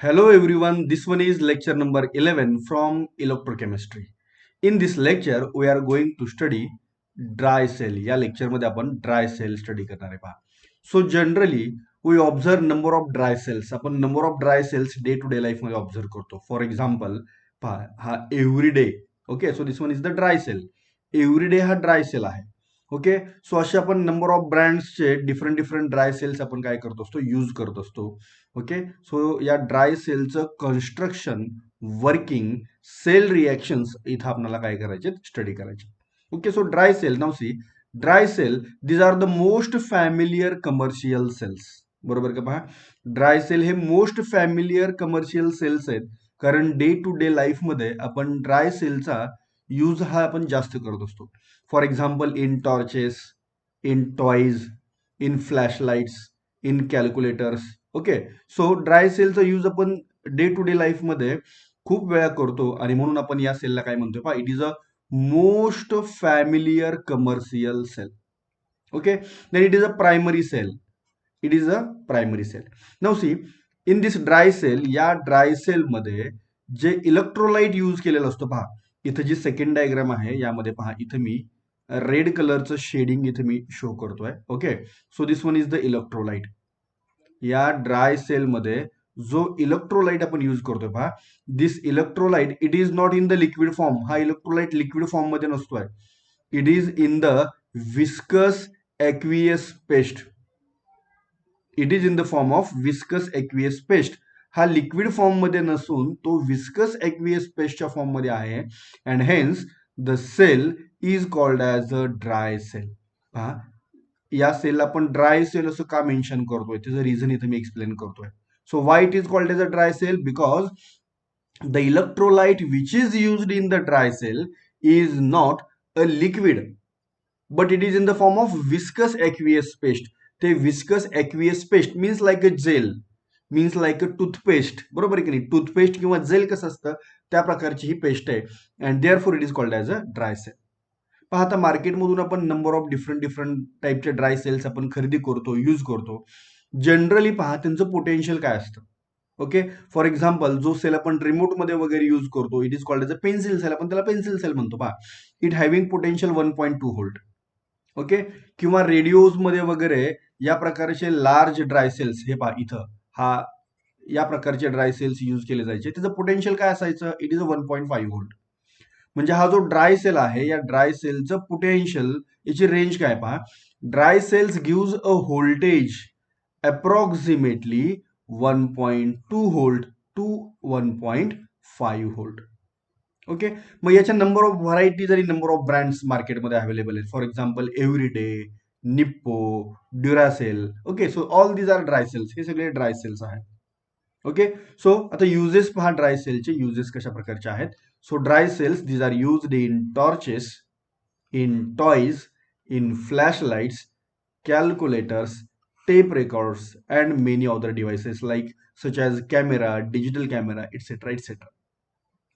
Hello everyone, this one is lecture number 11 from electrochemistry. In this lecture, we are going to study dry cell. या lecture मध्ये आपण dry cell study करणार आहे पहा. So generally we observe number of dry cells. आपण number of dry cells day to day life मध्ये observe करतो. For example पहा, हा every day. Okay, so this one is the dry cell. Every day हा dry cell आहे. Okay, so असे आपण number of ब्रँड्सचे डिफरंट डिफरंट ड्राय सेल्स आपण काय करत असतो, यूज करत असतो. ओके, सो या ड्राय सेलचं कन्स्ट्रक्शन, वर्किंग, सेल रिएक्शन्स इथं आपल्याला काय करायचे, स्टडी करायचे. Okay, so dry cell, now see dry cell, these are the most familiar commercial cells. बरोबर का पहा, ड्राय सेल हे मोस्ट फॅमिलियर कमर्शियल सेल्स आहेत, कारण डे टू डे लाईफ मध्ये आपण ड्राय सेलचा यूज हा आपण जास्त करत असतो. For example in torches, in toys, in flashlights, in calculators. Okay, so dry सेलचा यूज आपण डे टू डे लाईफ मध्ये खूप वेळा करतो आणि म्हणून आपण या सेलला काय म्हणतो पहा, it is a most familiar commercial cell. Okay, then it is a primary cell. It is a primary cell. Now see in this dry cell, या ड्राय सेल मध्ये जे इलेक्ट्रोलाइट यूज केलेलं असतं पहा, इथं जी सेकंड डायग्राम आहे यामध्ये पहा, इथं मी रेड कलरचं शेडिंग इथं मी शो करतोय. Okay, so this one is the electrolyte. या ड्राय सेल मध्ये जो इलेक्ट्रोलाइट आपण यूज करतोय पहा, this electrolyte it is not in the liquid form. हा इलेक्ट्रोलाइट लिक्विड फॉर्म मध्ये नसतोय. It is in the viscous aqueous paste. It is in the form of viscous aqueous paste. हा liquid form मध्ये नसून तो viscous aqueous पेस्टच्या form मध्ये आहे. And hence the sale is called as a dry cell. पहा, या सेलला आपण ड्राय सेल असं का मेन्शन करतोय, त्याचं रिझन इथं मी एक्सप्लेन करतोय. So why it is called as a dry cell, because the electrolyte which is used in the dry cell is not a liquid, but it is in the form of viscous aqueous paste. ते viscous aqueous paste means like a gel, means like a toothpaste. बरोबर आहे की नाही, toothpaste किंवा gel कसं असतं त्या प्रकारची ही पेस्ट आहे. And therefore it is called as a dry cell. पहा, आता मार्केटमधून आपण नंबर ऑफ डिफरंट डिफरंट टाईपचे ड्राय सेल्स आपण खरेदी करतो, यूज करतो. जनरली पहा त्यांचं पोटेन्शियल काय असतं. ओके, फॉर एक्झाम्पल जो सेल आपण रिमोट मध्ये वगैरे यूज करतो, it is called as a pencil cell. आपण त्याला पेन्सिल सेल म्हणतो पहा. It having potential 1.2 volt. Okay, किंवा रेडिओज मध्ये वगैरे या प्रकारचे लार्ज ड्राय सेल्स, हे पहा इथं, हा या प्रकारचे ड्राय सेल्स यूज केले जायचे. त्याचं पोटेन्शियल काय असायचं, इट इज अ 1.5 व्होल्ट. म्हणजे हा जो ड्राय सेल आहे, या ड्राय सेलचं पोटेन्शियल, याची रेंज काय पहा. Dry cells gives a voltage approximately 1.2 volt to 1.5 volt. Okay, मग याच्या नंबर ऑफ व्हरायटीज आणि नंबर ऑफ ब्रँड्स मार्केटमध्ये अवेलेबल आहेत. For example Eveready, Nippo, Duracell. Okay, so all these are dry cells. हे सगळे ड्राय सेल्स आहेत. ओके, सो आता uses पहा, ड्राय सेलचे युजेस कशा प्रकारचे आहेत. So dry cells these are used in torches, in toys, in flashlights, calculators, tape records, and many other devices like such as camera, digital camera, etc. etc.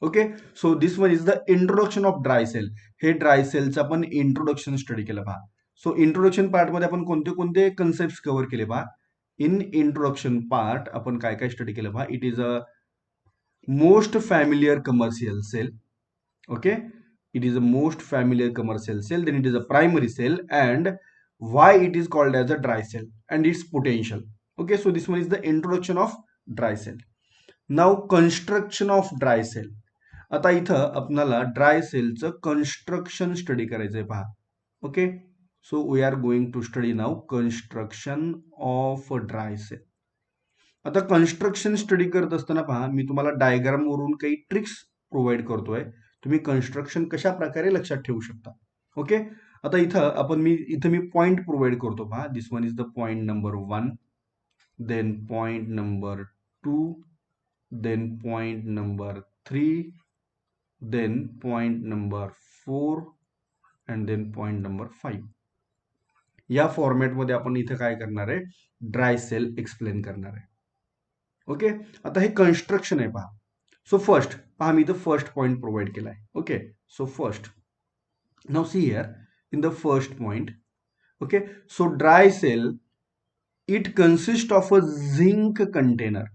Okay, so this one is the introduction of dry cell. हे dry सेलचं आपण introduction study केलं पहा. So introduction पार्टमध्ये आपण कोणते कोणते concept cover केले पहा. इन इंट्रोडक्शन पार्ट आपण काय काय स्टडी केलं पहा. It is a most familiar commercial cell. Okay, it is a most familiar commercial cell, then it is a primary cell, and why it is called as a dry cell and its potential. Okay, so this one is the introduction of dry cell. Now construction of dry cell. आता इथं आपल्याला dry सेलचं construction study करायचंय पहा. Okay, so we are going to study now construction of dry cell. आता construction study करत असताना पहा, मी तुम्हाला डायग्राम वरून काही ट्रिक्स प्रोव्हाइड करतोय. तुम्ही कन्स्ट्रक्शन कशा प्रकारे लक्षात ठेवू शकता. ओके, आता इथं मी पॉइंट प्रोव्हाइड करतो पहा. This one is the point number 1, then point number 2, then point number 3, then point number 4, and then point number 5. या फॉर्मॅटमध्ये आपण इथं काय करणार आहे, ड्राय सेल एक्सप्लेन करणार आहे. ओके, आता हे कन्स्ट्रक्शन आहे पहा. सो फर्स्ट पहा, मी इथं फर्स्ट पॉइंट प्रोव्हाइड केला आहे. Okay, so first now see here in the first point. Okay, so dry cell it consist of a zinc container.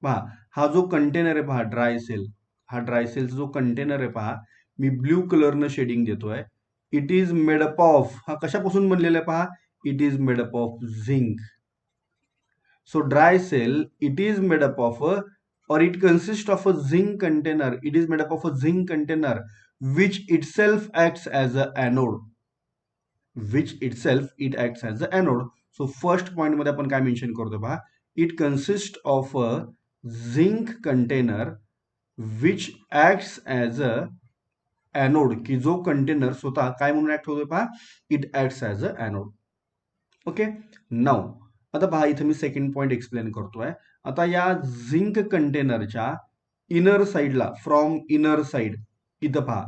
पहा, हा जो कंटेनर आहे पहा, ड्राय सेल, हा ड्राय सेलचा जो कंटेनर आहे पहा, मी ब्ल्यू कलरनं शेडिंग देतोय. इट इज मेडअप ऑफ, हा कशापासून बनलेला आहे पहा, it is made up of zinc. So dry cell, it is made up of or it consists of a zinc container. It is made up of a zinc container which itself acts as a anode. Which itself it acts as a anode. So first point मध्ये आपण काय mention करतो पहा, it consists of a zinc container which acts as a anode, की जो container स्वतः काय म्हणून ऍक्ट होतोय पहा, it acts as a anode. Okay, now आता पहा, इथे मी सेकंड पॉइंट एक्सप्लेन करतोय. आता या झिंक कंटेनरच्या इनर साइडला, फ्रॉम इनर साइड, इथं पहा,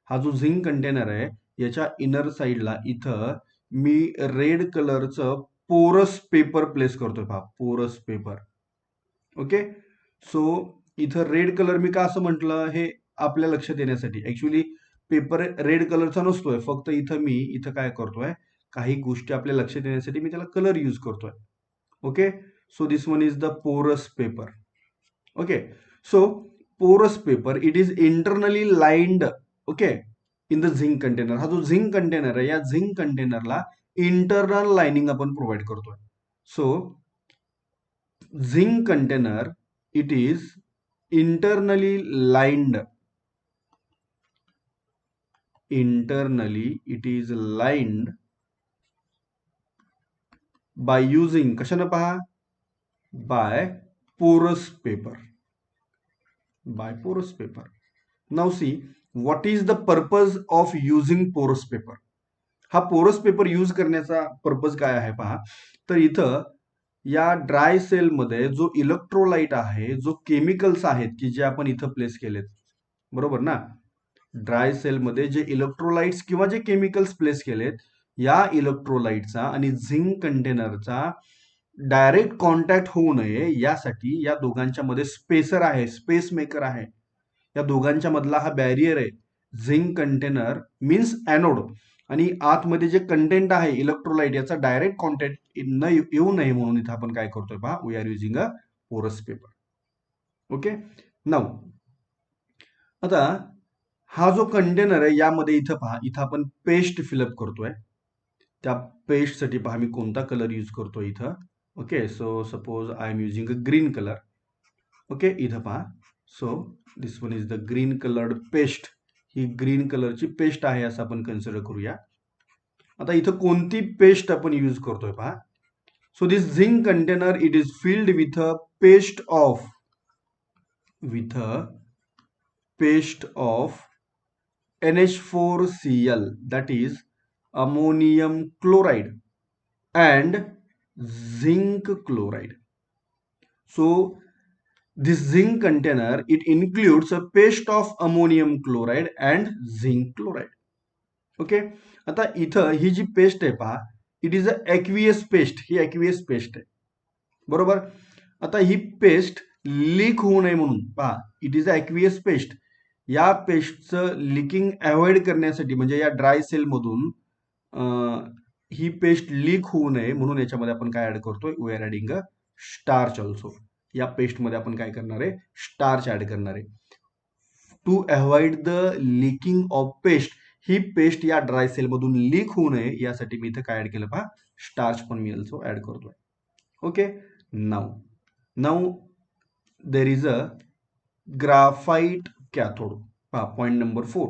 हा जो झिंक कंटेनर आहे याच्या इनर साइडला इथं मी रेड कलरचं पोरस पेपर प्लेस करतोय पहा, पोरस पेपर. ओके, सो इथं रेड कलर मी का असं म्हटलं, हे आपल्या लक्षात येण्यासाठी. ऍक्च्युली पेपर रेड कलरचा नसतोय, फक्त इथं काय करतोय, काही गोष्टी आपल्या लक्षात येण्यासाठी मी त्याला कलर यूज करतोय. Okay, so this one is the पोरस पेपर. ओके, सो पोरस paper, it is internally lined, okay, in the zinc container. हा जो झिंक कंटेनर आहे, या झिंक कंटेनरला इंटरनल लाइनिंग आपण प्रोव्हाइड करतोय. So zinc container, it is internally lined, internally it is lined by using, कशानं पहा, by porous paper, by porous paper. Now see, what is the purpose of using porous paper? हा पोरस paper use करण्याचा purpose काय आहे पहा, तर इथं या ड्राय सेल मध्ये जो इलेक्ट्रोलाइट आहे, जो केमिकल्स आहेत की जे आपण इथं प्लेस केलेत, बरोबर ना, ड्राय सेल मध्ये जे इलेक्ट्रोलाइट्स किंवा जे केमिकल्स प्लेस केलेत, या इलेक्ट्रोलाइटचा आणि झिंक कंटेनरचा डायरेक्ट कॉन्टॅक्ट होऊ नये यासाठी या दोघांच्या मध्ये स्पेसर आहे, स्पेस मेकर आहे. या दोघांच्या मधला हा बॅरियर आहे. झिंक कंटेनर मीन्स एनोड आणि आतमध्ये जे कंटेंट आहे इलेक्ट्रोलाइट, याचा डायरेक्ट कॉन्टॅक्ट येऊ नये म्हणून इथं आपण काय करतोय पहा, we R using a porous paper. Okay, now आता हा जो कंटेनर आहे यामध्ये इथं पहा, इथं आपण पेस्ट फिलअप करतोय. त्या पेस्टसाठी पहा मी कोणता कलर यूज करतोय इथं. Okay, so suppose I am using a green colour. Okay, इथं पहा, so this one is the green coloured paste. He green कलरची पेस्ट आहे असं आपण कन्सिडर करूया. आता इथं कोणती पेस्ट आपण यूज करतोय पहा. So this zinc container, it is filled with a paste of, NH4Cl, that is ammonium chloride and zinc chloride. So this zinc container, it includes a paste of ammonium chloride and zinc chloride. Okay, आता इथं ही जी paste आहे पहा, it is a aqueous paste. He aqueous paste आहे, बरोबर. आता ही paste leak होऊ नये म्हणून पहा, it is a aqueous paste. या पेस्टचं लिकिंग अवॉइड करण्यासाठी, म्हणजे या ड्राय सेल मधून ही पेस्ट लीक होऊ नये म्हणून याच्यामध्ये आपण काय ऍड करतोय, we are adding a starch also. या पेस्ट मध्ये आपण काय करणार आहे, स्टार्च ऍड करणार आहे. To avoid the liking of paste, ही पेस्ट या ड्राय सेल मधून लीक होऊ नये यासाठी मी इथं काय ऍड केलं पहा, स्टार्च पण मी ऑल्सो ऍड करतोय. Okay, now there is a graphite cathode. पहा, point number 4,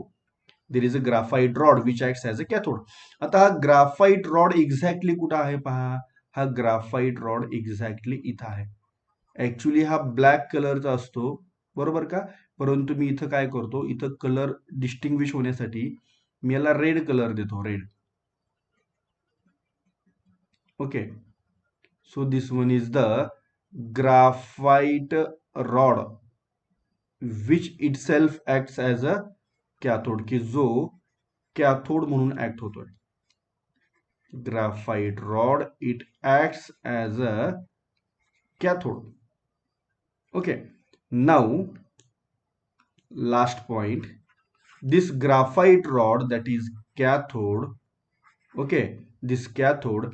there is a graphite rod which acts as a cathode. आता हा ग्राफाइट रॉड एक्झॅक्टली कुठं आहे पहा, हा ग्राफाइट रॉड एक्झॅक्टली इथं आहे. ऍक्च्युली हा ब्लॅक कलरचा असतो, बरोबर का, परंतु मी इथं काय करतो, इथं कलर डिस्टिंग्विश होण्यासाठी मी याला रेड कलर देतो, red. Okay, so this one is the graphite rod which it self acts as a cathode, की जो कॅथोड म्हणून ऍक्ट होतोय. Graphite rod, it acts as a cathode. Okay, now last point, this graphite rod, that is cathode, okay, this cathode,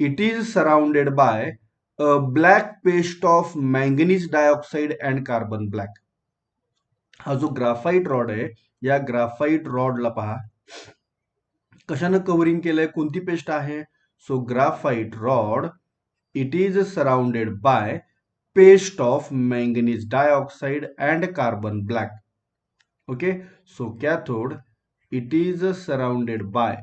it is surrounded by black paste of manganese dioxide and carbon black. हा जो graphite rod आहे, या graphite रॉडला पहा कशानं covering केलंय, कोणती paste आहे. So graphite rod it is surrounded bye paste of manganese dioxide and carbon black. Okay, so cathode it is surrounded by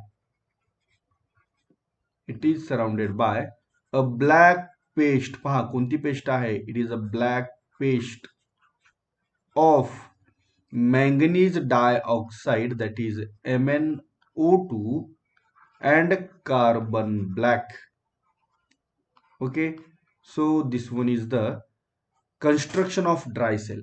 a black paste. पहा कोणती पेस्ट आहे, it is a black paste of manganese dioxide, that is MnO2 and carbon black. Okay, so this one is the construction of dry cell.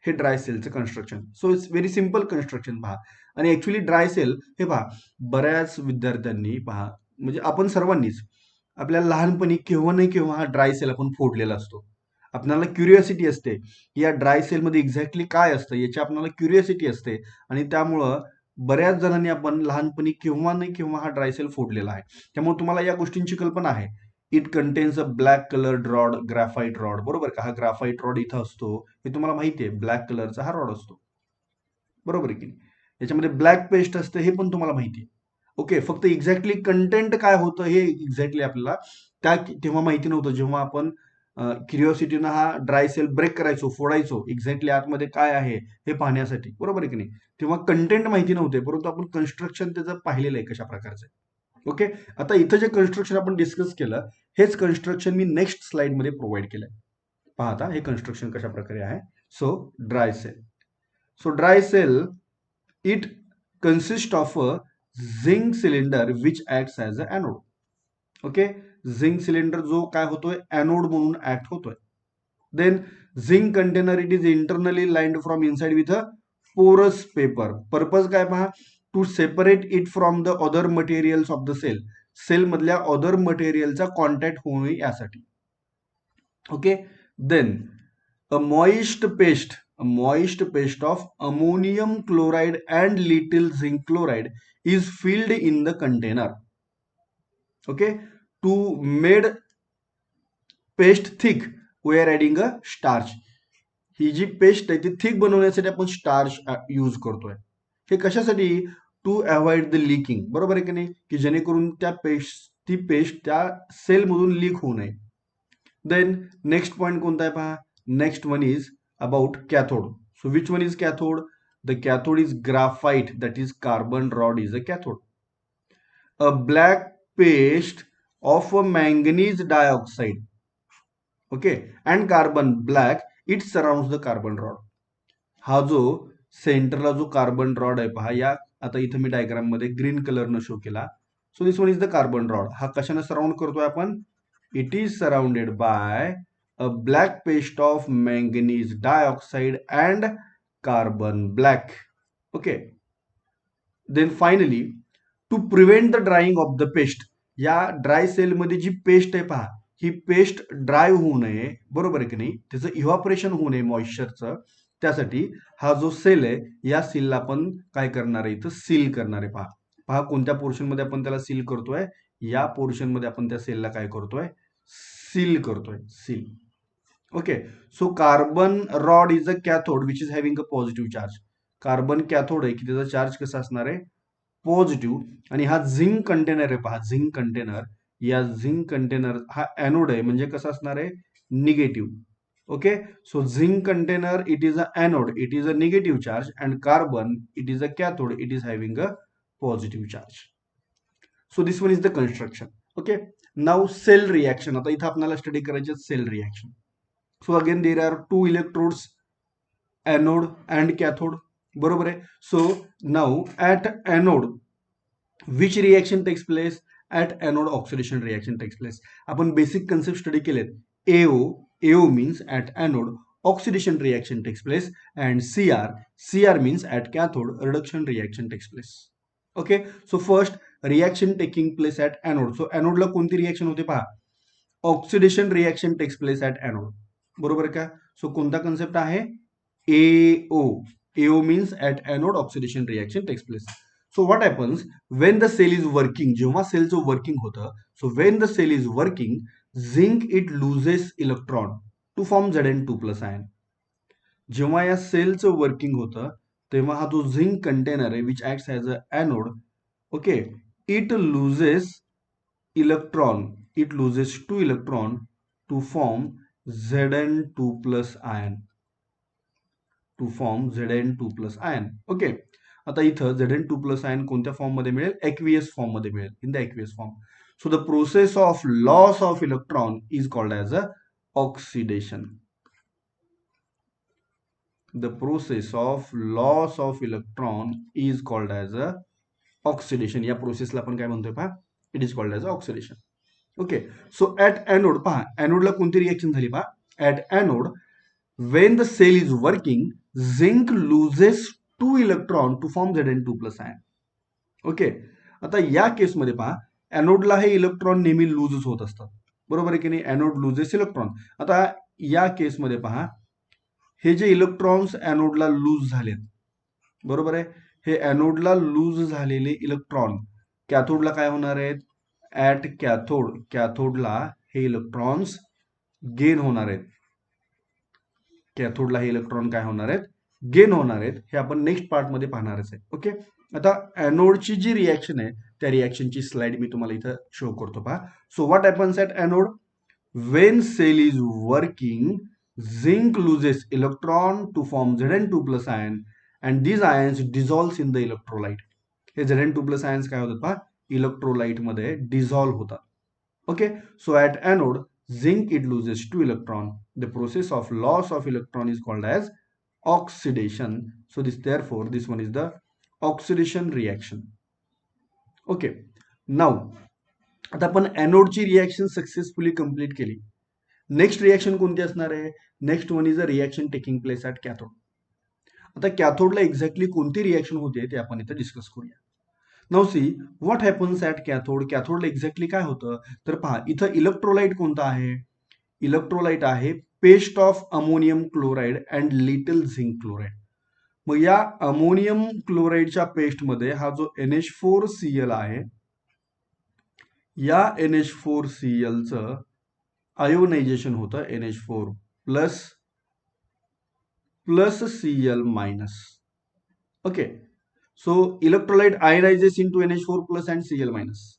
हे dry सेलचं construction. So it's very simple construction पहा. आणि actually dry cell हे पहा बऱ्याच विद्यार्थ्यांनी पहा म्हणजे आपण सर्वांनीच आपल्याला लहानपणी केव्हा नाही केव्हा हा ड्राय सेल आपण फोडलेला असतो. आपल्याला क्युरिओसिटी असते की या ड्राय सेलमध्ये एक्झॅक्टली काय असतं, याची आपल्याला क्युरिओसिटी असते. आणि त्यामुळं बऱ्याच जणांनी आपण लहानपणी केव्हा नाही केव्हा हा ड्राय सेल फोडलेला आहे. त्यामुळे तुम्हाला या गोष्टींची कल्पना आहे. It contains a black coloured rod, graphite rod. बरोबर का, हा ग्राफाईट रॉड इथं असतो हे तुम्हाला माहिती आहे. ब्लॅक कलरचा हा रॉड असतो, बरोबर आहे की नाही. याच्यामध्ये ब्लॅक पेस्ट असते हे पण तुम्हाला माहिती आहे. ओके, फक्त एक्झॅक्टली कंटेंट काय होतं हे एक्झॅक्टली आपल्याला तेव्हा माहिती नव्हतं, जेव्हा आपण क्युरिओसिटीनं हा ड्राय सेल ब्रेक करायचो, फोडायचो एक्झॅक्टली आतमध्ये काय आहे हे पाहण्यासाठी, बरोबर आहे की नाही. तेव्हा कंटेंट माहिती नव्हते, परंतु आपण कन्स्ट्रक्शन त्याचं पाहिलेलं आहे कशा प्रकारचं. ओके, आता इथं जे कन्स्ट्रक्शन आपण डिस्कस केलं हेच कन्स्ट्रक्शन मी नेक्स्ट स्लाइड मध्ये प्रोव्हाइड केलंय. पहा आता हे कन्स्ट्रक्शन कशा प्रकारे आहे. So dry cell. So dry cell it consist of a zinc cylinder which acts as a anode. Okay, zinc cylinder जो काय होतोय, एनोड म्हणून ऍक्ट होतोय. Then zinc container it is internally lined from inside with a porous paper. Purpose काय पहा, to separate it from the other materials of the sale. Cell मधल्या other मटेरियलचा contact होऊ नये यासाठी. Okay, then a moist paste of ammonium chloride and little zinc chloride is filled in the container. Okay, to made paste thick we are adding a starch. ही जी paste आहे ती thick बनवण्यासाठी आपण स्टार्च यूज करतोय. हे कशासाठी, to avoid the licking. बरोबर आहे की नाही, की जेणेकरून ती पेस्ट त्या सेल मधून लीक होऊ नये. देन नेक्स्ट पॉइंट कोणता आहे पहा, next one is about cathode. So which one is cathode, the cathode is graphite, that is carbon rod is a cathode. A black paste of a manganese dioxide, okay, and carbon black it surround the carbon rod. हा जो सेंटरला जो carbon rod आहे पहा, या आता इथं मी डायग्राम मध्ये ग्रीन कलरनं शो केला. So this one is the carbon rod. हा कशाने सराउंड करतोय आपण, it is surrounded by a black paste of manganese dioxide and carbon black. Okay, then finally to prevent the drying of the paste. या dry सेलमध्ये जी paste आहे पहा, ही paste dry होऊ नये, बरोबर आहे की नाही, त्याचं इव्हॅपोरेशन होऊ नये मॉइश्चरचं. त्यासाठी हा जो सेल आहे या सेलला आपण काय करणार आहे, इथं सील करणार आहे. पहा पहा कोणत्या पोर्शन मध्ये आपण त्याला सील करतोय, या पोर्शन मध्ये आपण त्या सेलला काय करतोय, सील करतोय, seal. Okay, so carbon rod is a cathode which is having a positive charge. Carbon cathode आहे की त्याचा चार्ज कसा असणार आहे, पॉझिटिव्ह. आणि हा झिंक कंटेनर आहे पहा, झिंक कंटेनर, या झिंक कंटेनर हा एनोड आहे म्हणजे कसा असणार आहे, negative. Okay, so zinc container it is a anode, it is a negative charge, and carbon it is a cathode, it is having a positive charge. So this one is the construction. Okay, now cell reaction. आता इथं आपल्याला study करायचे cell reaction. So again there are two electrodes, anode and cathode, बरोबर आहे. So now at anode which reaction takes place, at anode oxidation reaction takes place. आपण basic concept study केलेत. AO means at anode oxidation reaction takes place, and CR means at cathode reduction reaction takes place. Okay, so first reaction taking place at anode. So anode ला कोणती reaction होते पहा, oxidation reaction takes place at anode, बरोबर का. So कोणता concept आहे, AO means at anode oxidation reaction takes place. So what happens when the cell is working, जेव्हा सेलचं वर्किंग होतं, so when the cell is working zinc it loses electron to form Zn2+ ion. जेव्हा या सेलचं working होतं तेव्हा हा जो झिंक कंटेनर आहे which acts as a anode, okay, it loses electron, it loses 2 electron to form Zn2+ ion, to form Zn2+ ion. Okay, आता इथं Zn2+ आयन कोणत्या फॉर्म मध्ये मिळेल? एक्वियस फॉर्म मध्ये मिळेल, in the aqueous form. So the process of loss of electron is called as a oxidation. The process of loss of electron is called as a oxidation. या प्रोसेसला आपण काय म्हणतोय पहा, it is called as oxidation. Okay, so at anode पहा, एनोडला कोणती reaction झाली पहा, at anode when the cell is working, zinc loses 2 electron to form Zn2+ ion. Okay, आता या केसमध्ये पहा एनोडला हे इलेक्ट्रॉन नेहमी लूजच होत असतात, बरोबर आहे की नाही? Anode loses electron. आता या केसमध्ये पहा हे जे इलेक्ट्रॉन्स एनोडला लूज झालेत, बरोबर आहे, हे एनोडला लूज झालेले इलेक्ट्रॉन कॅथोडला काय होणार आहेत? ऍट कॅथोड, कॅथोडला हे इलेक्ट्रॉन्स गेन होणार आहेत. कॅथोडला हे इलेक्ट्रॉन काय होणार आहेत? गेन होणार आहेत. हे आपण नेक्स्ट पार्टमध्ये पाहणारच आहे. ओके, आता एनोडची जी रिएक्शन आहे त्या रिएक्शनची स्लाइड मी तुम्हाला इथं शो करतो पहा. So what happens at anode? When cell is working, zinc loses electron to form Zn2+ ion and these ions dissolves in the electrolyte. हे Zn2+ आयन्स काय होतात पहा, इलेक्ट्रोलाइट मध्ये डिझॉल्व्ह होतात. Okay, so at anode zinc it loses 2 electron. The process of loss of electron is called as oxidation. So therefore this one is the oxidation reaction. Okay, now आता आपण एनोडची reaction successfully complete केली. Next reaction कोणती असणार आहे? Next one is a reaction taking place at cathode. आता कॅथोडला exactly कोणती reaction होते ते आपण इथं डिस्कस करूया. Now see what happens at cathode. कॅथोडला एक्झॅक्टली काय होतं तर पहा, इथं इलेक्ट्रोलाइट कोणता आहे? इलेक्ट्रोलाइट आहे paste of ammonium chloride and little zinc chloride. मग या अमोनियम क्लोराइडच्या पेस्टमध्ये हा जो NH4Cl आहे, या NH4Cl चं आयोनायझेशन होतं NH4 plus Cl minus. Okay, so electrolyte ionizes into NH4 plus and Cl minus.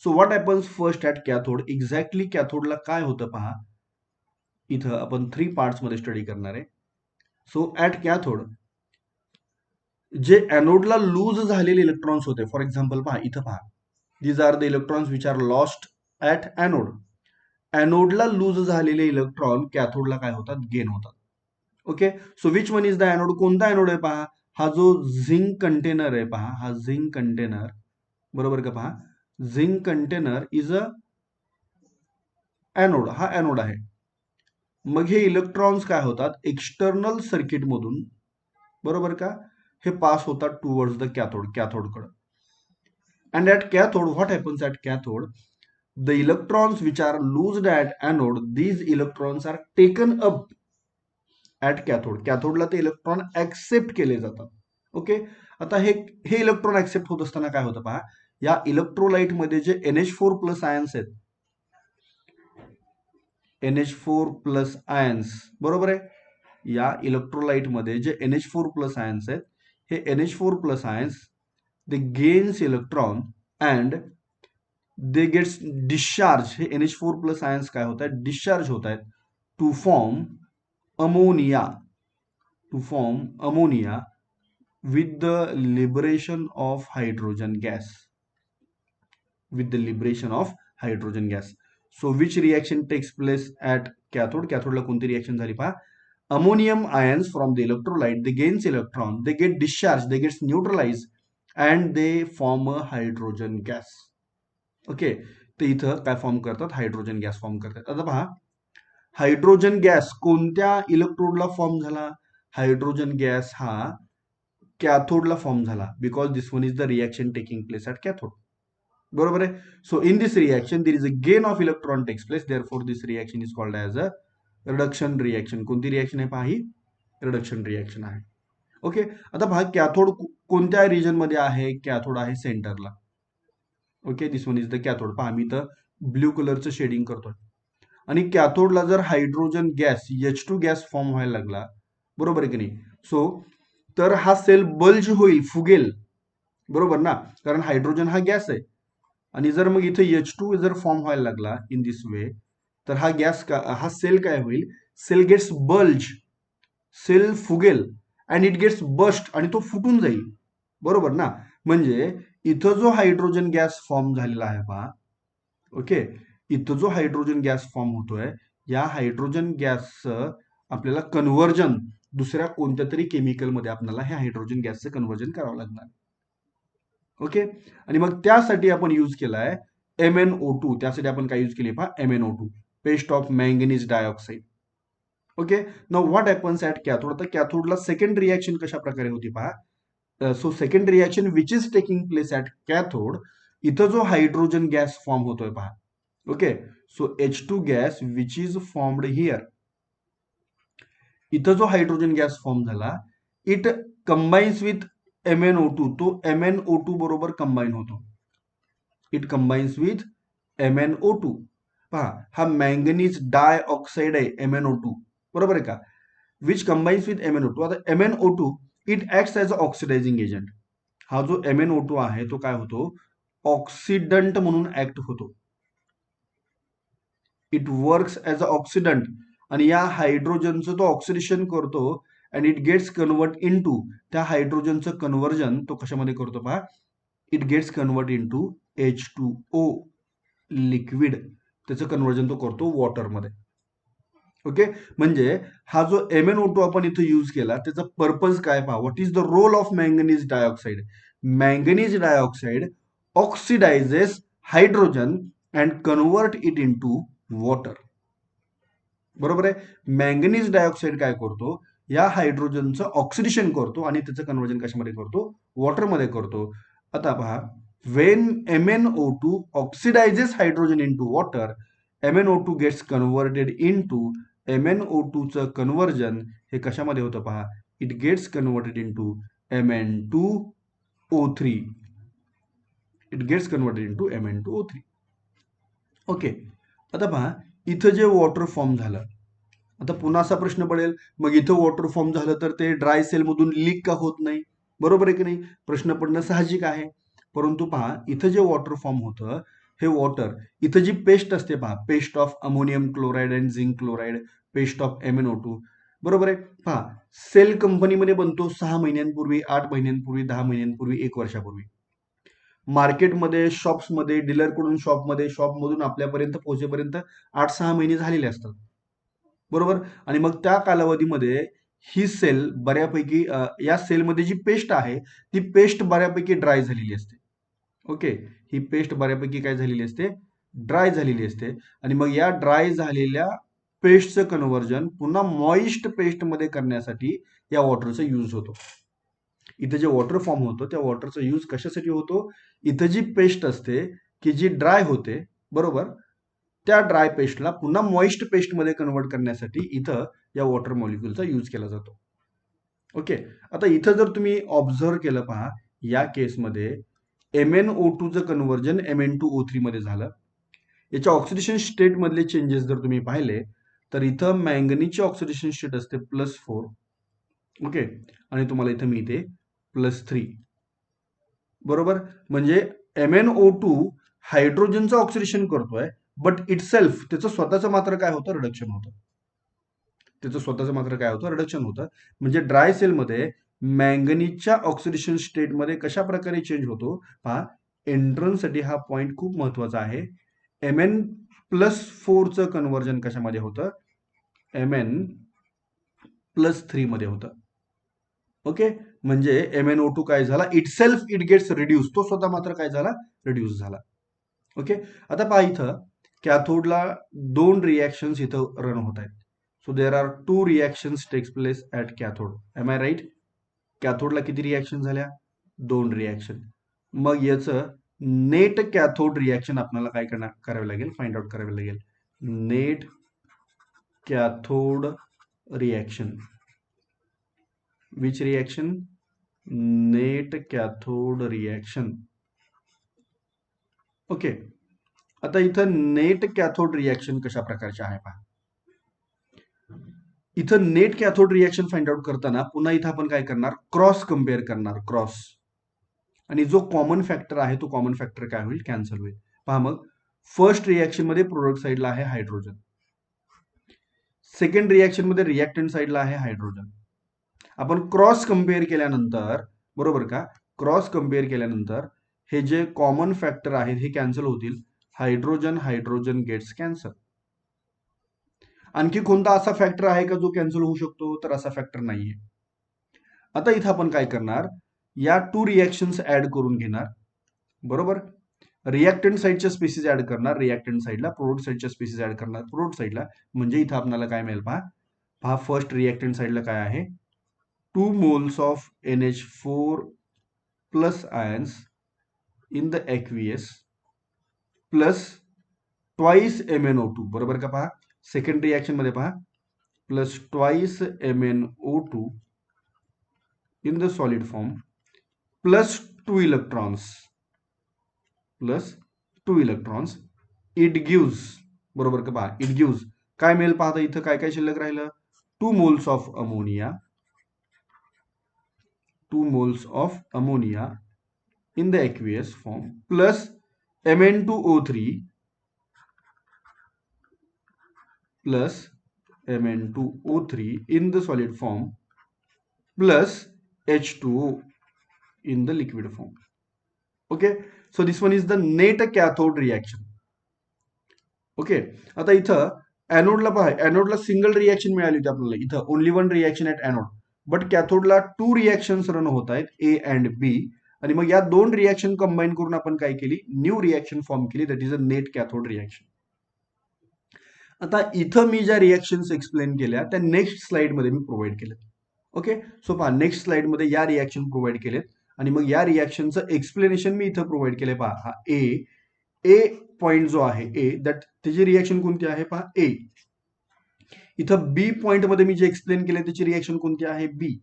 So what happens first at cathode? Exactly cathode ला काय होतं पहा, इथं आपण 3 पार्ट्स मध्ये स्टडी करणार आहे. सो ऍट कॅथोड जे एनोडला लूज झालेले इलेक्ट्रॉन्स होते, फॉर एक्झाम्पल पहा इथं पहा, these are the electrons which are lost at anode. एनोडला लूज झालेले इलेक्ट्रॉन कॅथोडला काय होतात? गेन होतात. Okay, so which one is the anode? कोणता एनोड आहे पहा, हा जो झिंक कंटेनर आहे पहा, हा झिंक कंटेनर, बरोबर का? पहा, zinc container is a anode, हा एनोड आहे. मग हे इलेक्ट्रॉन्स काय होतात? एक्सटर्नल सर्किट मधून, बरोबर का, हे पास होतात टुवर्ड्स द कॅथोड, कॅथोडकडे. And at cathode what happens at cathode? The electrons which are loosed at anode, these electrons are taken up at cathode. कॅथोडला ते इलेक्ट्रॉन ऍक्सेप्ट केले जातात. ओके, आता हे इलेक्ट्रॉन ऍक्सेप्ट होत असताना काय होतं पहा, या इलेक्ट्रोलाइट मध्ये जे NH4+ आयन्स आहेत, NH4+ आयन्स, बरोबर आहे, या इलेक्ट्रोलाइट मध्ये जे NH4+ आयन्स आहेत, हे NH4+ ions they gains electron and they gets discharge. हे NH4+ आयन्स काय होत आहेत? डिस्चार्ज होत आहेत to form ammonia, to form ammonia with the liberation of hydrogen gas, with the liberation of hydrogen gas. So which reaction takes place at cathode? Cathode ला कोणती reaction झाली पहा, ammonium ions from the electrolyte, they gains electron, they get discharged, they gets neutralized and they form a hydrogen gas. Okay, ते इथं काय form करतात? Hydrogen gas form करतात. आता पहा, हायड्रोजन गॅस कोणत्या इलेक्ट्रोडला फॉर्म झाला? हायड्रोजन गॅस हा कॅथोडला फॉर्म झाला, because this one is the reaction taking place at cathode, बरोबर आहे. So in this reaction there is a gain of electron takes place, therefore this reaction is called as a reduction reaction. कोणती reaction आहे पहा, ही reduction reaction आहे. Okay, आता पहा cathode कोणत्या रिजन मध्ये आहे? कॅथोड आहे सेंटरला. Okay, this one is the cathode. पहा मी तर ब्ल्यू कलरचं शेडिंग करतोय. आणि कॅथोडला जर hydrogen gas H2 gas form व्हायला लागला, बरोबर आहे की नाही, सो तर हा सेल बल्ज होईल, फुगेल, बरोबर ना, कारण हायड्रोजन हा गॅस आहे. आणि जर मग इथे H2 जर फॉर्म व्हायला लागला इन दिस वे, तर हा सेल काय होईल, सेल गेट्स बल्ज, सेल फुगेल अँड इट गेट्स बस्ट, आणि तो फुटून जाईल, बरोबर ना. म्हणजे इथं जो हायड्रोजन गॅस फॉर्म झालेला आहे पहा, ओके, इथं जो हायड्रोजन गॅस फॉर्म होतोय, या हायड्रोजन गॅसचं आपल्याला कन्व्हर्जन दुसऱ्या कोणत्या तरी केमिकलमध्ये आपल्याला हे हायड्रोजन गॅसचं कन्व्हर्जन करावं लागणार. ओके, आणि मग त्यासाठी आपण यूज केलाय MnO2. त्यासाठी आपण काय यूज केली पहा, MnO2, paste of manganese dioxide. Okay, now what happens at cathode. तर कॅथोडला सेकंड रिॲक्शन कशा प्रकारे होती पहा. So second reaction which is taking place at cathode, इथं जो हायड्रोजन गॅस फॉर्म होतोय पहा, okay, so H2 gas which is formed here, इथं जो हायड्रोजन गॅस फॉर्म झाला, इट कंबाईन्स विथ MnO2, तो MnO2 बरोबर कंबाईन होतो, इट कंबाईन्स विथ MnO2. पहा, हा मँगनीज डायऑक्साईड आहे MnO2, बरोबर आहे का, विच कंबाईन्स विथ MnO2. आता MnO2 it acts as a oxidizing agent. हा जो MnO2 आहे तो काय होतो, ऑक्सिडंट म्हणून ऍक्ट होतो, it works as a oxidant, आणि या हायड्रोजनचं तो ऑक्सिडेशन करतो and it gets convert into, त्या हायड्रोजनचं कन्व्हर्जन तो कशामध्ये करतो पहा, it gets convert into H2O liquid, त्याचं कन्व्हर्जन तो करतो वॉटरमध्ये. ओके, म्हणजे हा जो MnO2 आपण इथं यूज केला त्याचा पर्पज काय पहा, what is the role of manganese dioxide. Manganese dioxide oxidises hydrogen and convert it in to water, बरोबर आहे. मँगनीज डायऑक्साईड काय करतो, या हायड्रोजनचं ऑक्सिडेशन करतो आणि त्याचं कन्व्हर्जन कशामध्ये करतो, वॉटरमध्ये करतो. आता पहा, when MnO2 oxidises hydrogen in to water, MnO2 gets converted in to, MnO2 चं कन्व्हर्जन हे कशामध्ये होतं पहा, it gets converted in to Mn2O3, it gets converted in to Mn2O3. Okay, आता पहा, इथं जे वॉटर फॉर्म झालं, आता पुन्हा असा प्रश्न पडेल, मग इथं वॉटर फॉर्म झालं तर ते ड्राय सेलमधून लीक का होत नाही, बरोबर आहे की नाही, प्रश्न पडणं साहजिक आहे. परंतु पहा, इथं जे वॉटर फॉर्म होतं, हे वॉटर, इथं जी पेस्ट असते पहा, paste of ammonium chloride and zinc chloride, paste of MnO2, बरोबर आहे. पहा, सेल कंपनीमध्ये बनतो 6 महिन्यांपूर्वी, 8 महिन्यांपूर्वी, 10 महिन्यांपूर्वी, 1 वर्षापूर्वी. मार्केटमध्ये, शॉप्समध्ये, डीलरकडून शॉपमध्ये, शॉपमधून आपल्यापर्यंत पोहोचेपर्यंत 8-6 महिने झालेले असतात, बरोबर. आणि मग त्या कालावधीमध्ये ही सेल बऱ्यापैकी या सेलमध्ये जी पेस्ट आहे ती पेस्ट बऱ्यापैकी ड्राय झालेली असते. ओके, ही पेस्ट बऱ्यापैकी काय झालेली असते, ड्राय झालेली असते. आणि मग या ड्राय झालेल्या पेस्टचं कन्व्हर्जन पुन्हा मॉइस्ट पेस्टमध्ये करण्यासाठी या वॉटरचा यूज होतो. इथे जे वॉटर फॉर्म होतं त्या वॉटरचा यूज कशासाठी होतो, इथं जी पेस्ट असते की जी ड्राय होते, बरोबर, त्या ड्राय पेस्टला पुन्हा मॉइस्ट पेस्टमध्ये कन्वर्ट करण्यासाठी इथं या वॉटर मॉलिक्युलचा यूज केला जातो. ओके, आता इथं जर तुम्ही ऑब्झर्व केलं पहा, या केसमध्ये MnO2 चं कन्व्हर्जन Mn2O3 मध्ये झालं. याच्या ऑक्सिडेशन स्टेट मधले चेंजेस जर तुम्ही पाहिले तर इथं मँगनीजची ऑक्सिडेशन स्टेट असते +4, ओके, आणि तुम्हाला इथं मिळते +3, बरोबर. म्हणजे MnO2 हायड्रोजनचं ऑक्सिडेशन करतोय, बट इटसेल्फ त्याचं स्वतःचं मात्र काय होतं, रिडक्शन होतं, त्याचं स्वतःचं मात्र काय होतं, रिडक्शन होतं. म्हणजे ड्राय सेलमध्ये मँगनीजच्या ऑक्सिडेशन स्टेटमध्ये कशा प्रकारे चेंज होतो पहा, एंट्रन्ससाठी हा पॉइंट खूप महत्वाचा आहे. Mn+4 चं कन्व्हर्जन कशामध्ये होतं, Mn+3 मध्ये होतं. ओके, म्हणजे MnO2 काय झाला, इट गेट्स रिड्यूस, तो स्वतः मात्र काय झाला, रिड्यूस झाला. ओके, आता पहा, इथं कॅथोडला 2 रिॲक्शन्स इथं रन होत आहेत. So there are 2 reactions takes place at cathode. Am I right. कॅथोडला किती रिॲक्शन झाल्या, 2 रिॲक्शन. मग याचं नेट कॅथोड रिॲक्शन आपल्याला काय करावे लागेल, फाइंड आउट करावे लागेल. Net cathode reaction, which reaction, net cathode reaction. Okay, आता इथं नेट कॅथोड रिॲक्शन कशा प्रकारचे आहे पहा. इथं net cathode reaction find out करताना पुन्हा इथं आपण काय करणार, क्रॉस कम्पेअर करणार, क्रॉस. आणि जो कॉमन फॅक्टर आहे तो कॉमन फॅक्टर काय होईल, कॅन्सल होईल. पहा मग, फर्स्ट रिॲक्शन मध्ये प्रोडक्ट साईडला आहे हायड्रोजन, सेकंड रिॲक्शन मध्ये रिॲक्टंट साईडला आहे हायड्रोजन. आपण क्रॉस कम्पेअर केल्यानंतर, बरोबर का, क्रॉस कम्पेअर केल्यानंतर हे जे कॉमन फॅक्टर आहेत हे कॅन्सल होतील. Hydrogen hydrogen gets cancel. आणखी कोणता असा फॅक्टर आहे का जो कॅन्सल होऊ शकतो, तर असा फॅक्टर नाहीये. आता इथं आपण काय करणार, या टू रिॲक्शन्स ऍड करून घेणार, बरोबर. रिॲक्टंट साईडच्या स्पेसिस ऍड करणार रिॲक्टंट साईडला, प्रोडक्ट साईडच्या स्पेसिस ऍड करणार प्रोडक्ट साईडला. म्हणजे इथं आपल्याला काय मिळेल पहा. पहा, फर्स्ट रिॲक्टंट साईडला काय आहे, 2 moles of NH4 plus ions in the aqueous plus twice MnO2, बरोबर का. पहा, सेकंड रिॲक्शन मध्ये पहा, plus twice MnO2 in the solid form plus 2 electrons, it gives, बरोबर का. पहा, it gives काय मिळेल पाहता, इथं काय काय शिल्लक राहिलं, 2 moles of ammonia, 2 moles of ammonia in the aqueous form plus Mn2O3 plus Mn2O3 in the solid form plus H2O in the liquid form. Okay, so this one is the net cathode reaction. Okay, आता इथं एनोडला पहा, एनोडला single reaction मिळाली होती आपल्याला, इथं only one reaction at anode. But कॅथोडला 2 reactions run होत आहेत, ए अँड बी. आणि मग या 2 रिॲक्शन कंबाईन करून आपण काय केली, न्यू रिॲक्शन फॉर्म केली, that is a net cathode reaction. आता इथं मी ज्या रिॲक्शन्स एक्सप्लेन केल्या त्या नेक्स्ट स्लाइडमध्ये मी प्रोव्हाइड केल्या. ओके, सो पहा, नेक्स्ट स्लाइडमध्ये या रिॲक्शन प्रोव्हाइड केलेत आणि मग या रिॲक्शनचं एक्सप्लेनेशन मी इथं प्रोव्हाइड केलंय. पहा, हा ए पॉइंट जो आहे ए, दॅट त्याची रिॲक्शन कोणती आहे पहा, ए. इथं बी पॉइंट मध्ये मी जे एक्सप्लेन केले त्याची रिॲक्शन कोणती आहे, बी.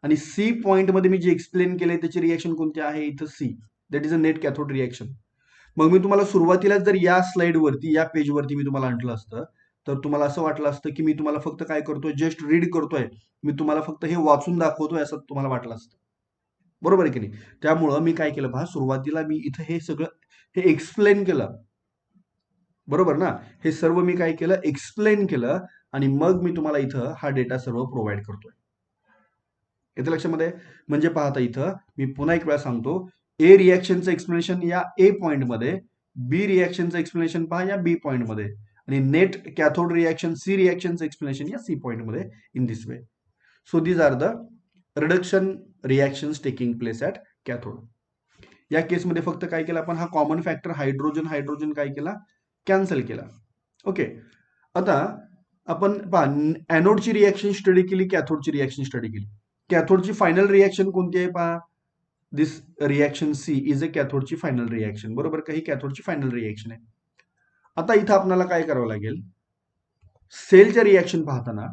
आणि सी पॉइंट मध्ये मी जे एक्सप्लेन केले त्याची रिॲक्शन कोणती आहे, इथं see. That is a net cathode reaction. मग मी तुम्हाला सुरुवातीला जर या स्लाइडवरती, या पेजवरती मी तुम्हाला म्हटलं असतं, तर तुम्हाला असं वाटलं असतं की मी तुम्हाला फक्त काय करतोय, जस्ट रीड करतोय, मी तुम्हाला फक्त हे वाचून दाखवतोय असं तुम्हाला वाटलं असतं, बरोबर आहे की नाही. त्यामुळं मी काय केलं पहा, सुरुवातीला मी इथं हे सगळं हे एक्सप्लेन केलं, बरोबर ना. हे सर्व मी काय केलं, एक्सप्लेन केलं आणि मग मी तुम्हाला इथं हा डेटा सर्व प्रोव्हाइड करतोय. येते लक्षामध्ये. म्हणजे पाहता इथं मी पुन्हा एक वेळा सांगतो, ए रिॲक्शनचं एक्सप्लेनेशन या ए पॉइंट मध्ये, बी रिॲक्शनचं एक्सप्लेनेशन पहा या बी पॉइंट मध्ये, आणि नेट कॅथोड रिॲक्शन सी रिॲक्शनचं एक्सप्लेनेशन या सी पॉइंट मध्ये, in this way. So these are the reduction reactions taking place at cathode. या केसमध्ये फक्त काय केलं आपण, हा कॉमन फॅक्टर हायड्रोजन हायड्रोजन काय केला, कॅन्सल केला. ओके, आता आपण पहा, एनोडची रिॲक्शन स्टडी केली, कॅथोडची रिॲक्शन स्टडी केली. कॅथोडची फायनल रिॲक्शन कोणती आहे पहा, this reaction C is a कॅथोडची फायनल रिॲक्शन, बरोबर का, ही कॅथोडची फायनल रिॲक्शन आहे. आता इथं आपल्याला काय करावं लागेल, सेलच्या रिॲक्शन पाहताना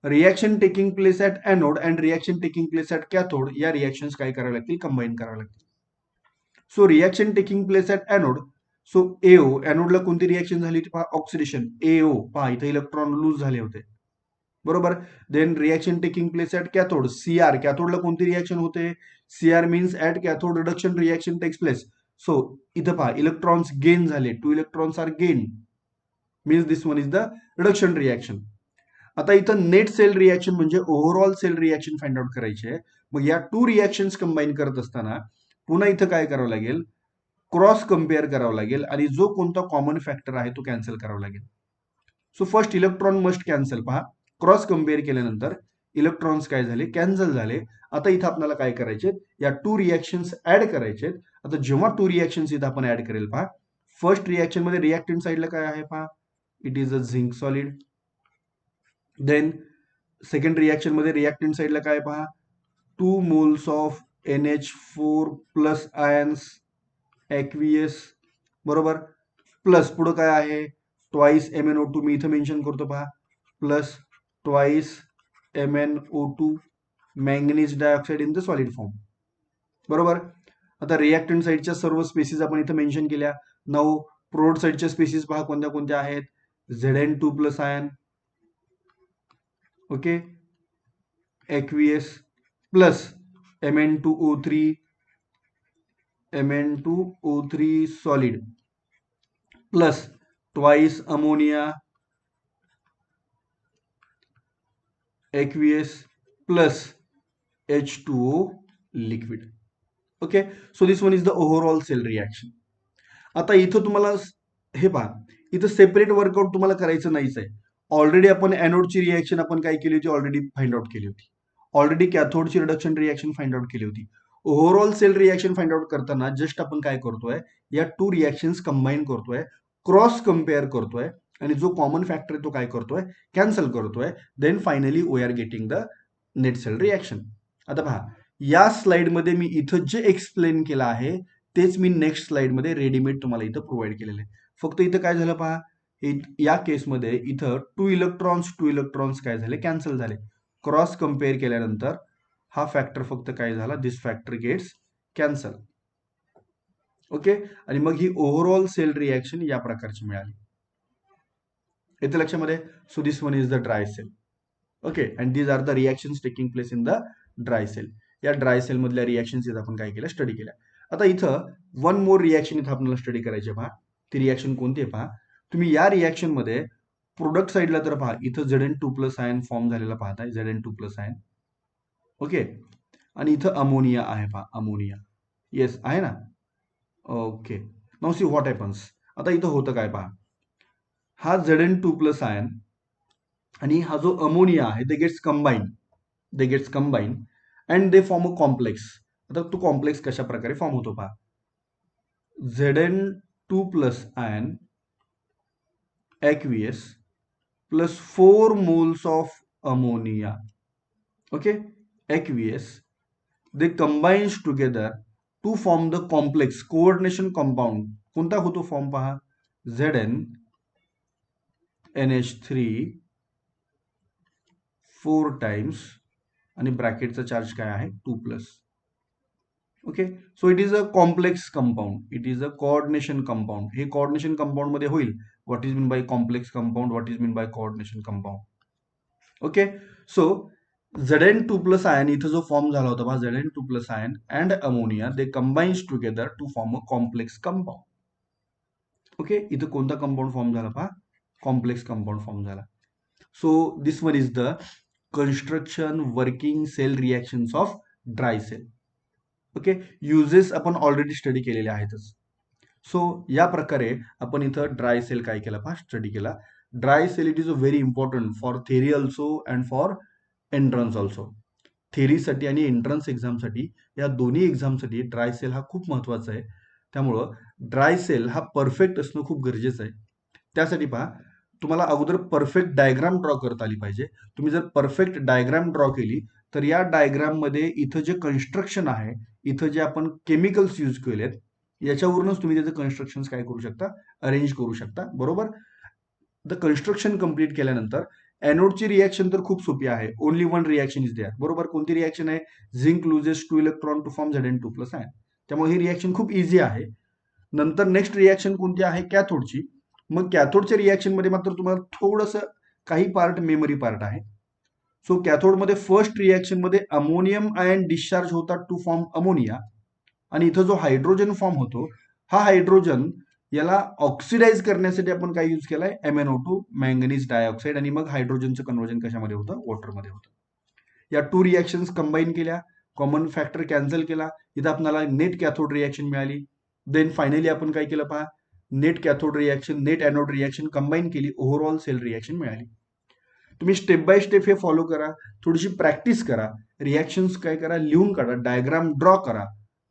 reaction taking place at anode and reaction taking place at cathode, या रिॲक्शन्स काय कराव्या लागतील, कंबाईन कराव्या लागतील. So reaction taking place at anode, so एओ, एनोडला कोणती रिॲक्शन झाली होती पहा, ऑक्सिडेशन, एओ. पहा, इथे इलेक्ट्रॉन लूज झाले होते, बरोबर. Then reaction taking place at cathode, CR, कॅथोडला कोणती रिॲक्शन होते, CR means at cathode reduction reaction takes place. So इथं पहा, इलेक्ट्रॉन्स गेन झाले, 2 electrons are gain, means this one is the reduction reaction. आता इथं नेट सेल रिॲक्शन म्हणजे overall cell reaction find out करायची आहे. मग या 2 रिॲक्शन्स कंबाईन करत असताना पुन्हा इथं काय करावं लागेल, क्रॉस कम्पेअर करावं लागेल आणि जो कोणता कॉमन फॅक्टर आहे तो कॅन्सल करावा लागेल. So first electron must cancel. पहा, क्रॉस कम्पेअर केल्यानंतर इलेक्ट्रॉन्स काय झाले, कॅन्सल झाले. आता इथं आपल्याला काय करायचे, या 2 रिॲक्शन्स ऍड करायचे. आता जेव्हा 2 रिॲक्शन्स इथं आपण ऍड करेल, पहा, फर्स्ट रिॲक्शन मध्ये रिॲक्टंट साईडला काय आहे पहा, it is a zinc solid. Then second reaction मध्ये रिॲक्टंट साईडला काय पहा, 2 moles of NH4 plus ions aqueous, बरोबर. प्लस पुढे काय आहे, ट्वाइस MnO2, मी इथं मेन्शन करतो पहा, plus twice MnO2 manganese dioxide in the solid form, बरोबर. आता रिॲक्टंट साईडच्या सर्व स्पेसिस आपण इथं मेन्शन केल्या. नाऊ प्रोड साईडच्या स्पेसिस पहा कोणत्या कोणत्या आहेत. Zn2 plus ion, okay, aqueous plus Mn2O3, Mn2O3 solid plus twice ammonia, aqueous plus H2O liquid. Okay, so this one is the overall cell reaction. आता इथं तुम्हाला हे पहा, इथं सेपरेट वर्कआउट तुम्हाला करायचं नाहीच आहे. ऑलरेडी आपण एनोडची रिॲक्शन आपण काय केली होती, ऑलरेडी फाइंड आउट केली होती. ऑलरेडी कॅथोडची रिडक्शन रिॲक्शन फाइंड आउट केली होती. Overall cell reaction find out करताना जस्ट आपण काय करतोय, या टू रिॲक्शन्स कंबाईन करतोय, क्रॉस कम्पेअर करतोय आणि जो कॉमन फॅक्टर आहे तो काय करतोय, कॅन्सल करतोय. Then finally we are getting the net cell reaction. आता पहा, या स्लाइडमध्ये मी इथं जे एक्सप्लेन केलं आहे तेच मी नेक्स्ट स्लाइडमध्ये रेडीमेड तुम्हाला इथं प्रोव्हाइड केलेलं आहे. फक्त इथं काय झालं पहा, या केसमध्ये इथं टू इलेक्ट्रॉन्स काय झाले, कॅन्सल झाले. क्रॉस कम्पेअर केल्यानंतर हा फॅक्टर फक्त काय झाला, दिस फॅक्टर गेट्स कॅन्सल. ओके, आणि मग ही ओव्हरऑल सेल रिॲक्शन या प्रकारची मिळाली. येते लक्षामध्ये. So this one is the dry cell. Okay, and these are the reactions taking place in the dry cell. या ड्राय सेल मधल्या रिॲक्शन्स इथं आपण काय केलं, स्टडी केल्या. आता इथं वन मोर रिॲक्शन इथं आपल्याला स्टडी करायची आहे. पहा ती रिॲक्शन कोणती आहे पहा. तुम्ही या रिॲक्शन मध्ये प्रोडक्ट साईडला तर पहा, इथं Zn2 प्लस आयन फॉर्म झालेला पाहताय, Zn2 प्लस आयन. ओके, आणि इथं अमोनिया आहे पहा, अमोनिया. येस आहे ना. Okay, now see what happens. आता इथं होतं काय पहा, हा Zn2 प्लस आयन आणि हा जो अमोनिया आहे दे gates combine and they form a complex. आता तो कॉम्प्लेक्स कशा प्रकारे फॉर्म होतो पहा. Zn2 plus ion aqueous plus 4 moles of ammonia. Okay, aqueous, they combines together to form the complex coordination compound. कोणता होतो फॉर्म पहा, Zn NH3 4 टाइम्स आणि ब्रॅकेटचा चार्ज काय आहे 2 plus. Okay, so it is a complex compound, it is a coordination compound. हे coordination compound मध्ये होईल. What is mean by complex compound, what is mean by coordination compound. Okay, so Zn2 plus ion इथं जो form झाला होता पहा, Zn2 plus ion and ammonia they combines together to form a complex compound. Okay, इथं कोणता compound form झाला पहा, complex compound form झाला. So this one is the construction working cell reactions of dry cell. Okay, uses आपण already study केलेले आहेतच. So या प्रकारे आपण इथं ड्राय सेल काय केला पहा, स्टडी केला. Dry cell it is a very important for theory also and for entrance also. थेरीसाठी आणि एंट्रन्स एक्झामसाठी, या दोन्ही एक्झामसाठी ड्राय सेल हा खूप महत्वाचा आहे. त्यामुळं ड्राय सेल हा परफेक्ट असणं खूप गरजेचं आहे. त्यासाठी पहा, तुम्हाला अगोदर परफेक्ट डायग्राम ड्रॉ करता आली पाहिजे. तुम्ही जर परफेक्ट डायग्राम ड्रॉ केली तर या डायग्राम मध्ये इथं जे कन्स्ट्रक्शन आहे, इथं जे आपण केमिकल्स यूज केलेत, याच्यावरूनच तुम्ही त्याचं कन्स्ट्रक्शन काय करू शकता, अरेंज करू शकता. बरोबर. द कन्स्ट्रक्शन कंप्लीट केल्यानंतर एनोडची रिॲक्शन तर खूप सोपी आहे. Only one reaction is there. बरोबर. कोणती रिॲक्शन आहे, zinc loses 2 electron to form Zn2 plus ion. त्यामुळे ही रिॲक्शन खूप इझी आहे. नंतर नेक्स्ट रिॲक्शन कोणती आहे, कॅथोडची. मग कॅथोडच्या रिॲक्शन मध्ये मात्र तुम्हाला थोडंसं काही पार्ट मेमरी पार्ट आहे. सो कॅथोड मध्ये फर्स्ट रिॲक्शन मध्ये अमोनियम आयन डिस्चार्ज होतात टू फॉर्म अमोनिया, आणि इथं जो हायड्रोजन फॉर्म होतो, हा हायड्रोजन याला ऑक्सिडाइज करण्यासाठी आपण काय यूज केलाय, MnO2 मॅंगनीज डायऑक्साईड, आणि मग हायड्रोजनचं कन्व्हर्जन कशामध्ये होतं, वॉटरमध्ये होतं. या टू रिॲक्शन्स कंबाईन केल्या, कॉमन फॅक्टर कॅन्सल केला, इथं आपल्याला नेट कॅथोड रिॲक्शन मिळाली. देन फायनली आपण काय केलं पहा, net cathode reaction, net anode reaction combine केली, ओव्हरऑल सेल रिॲक्शन मिळाली. तुम्ही स्टेप बाय स्टेप हे फॉलो करा, थोडीशी प्रॅक्टिस करा, रिॲक्शन्स काय करा, लिहून काढा, डायग्राम ड्रॉ करा,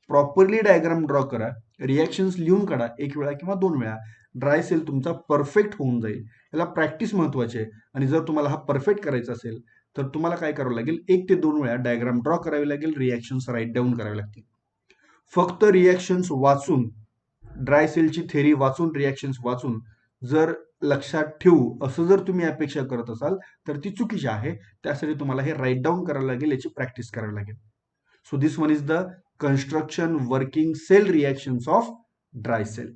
प्रॉपरली डायग्राम ड्रॉ करा, रिॲक्शन्स लिहून काढा, एक वेळा किंवा 2 वेळा. ड्राय सेल तुमचा परफेक्ट होऊन जाईल. याला प्रॅक्टिस महत्वाची आहे. आणि जर तुम्हाला हा परफेक्ट करायचा असेल तर तुम्हाला काय करावं लागेल, 1 ते 2 वेळा डायग्राम ड्रॉ करावी लागेल, रिॲक्शन्स राईट डाऊन करावे लागतील. फक्त रिॲक्शन्स वाचून, ड्राय सेलची थेरी वाचून, रिॲक्शन्स वाचून जर लक्षात ठेवू असं जर तुम्ही अपेक्षा करत असाल तर ती चुकीची आहे. त्यासाठी तुम्हाला हे राईट डाऊन करायला लागेल, याची प्रॅक्टिस करावी लागेल. So this one is the construction working cell reactions of dry cell.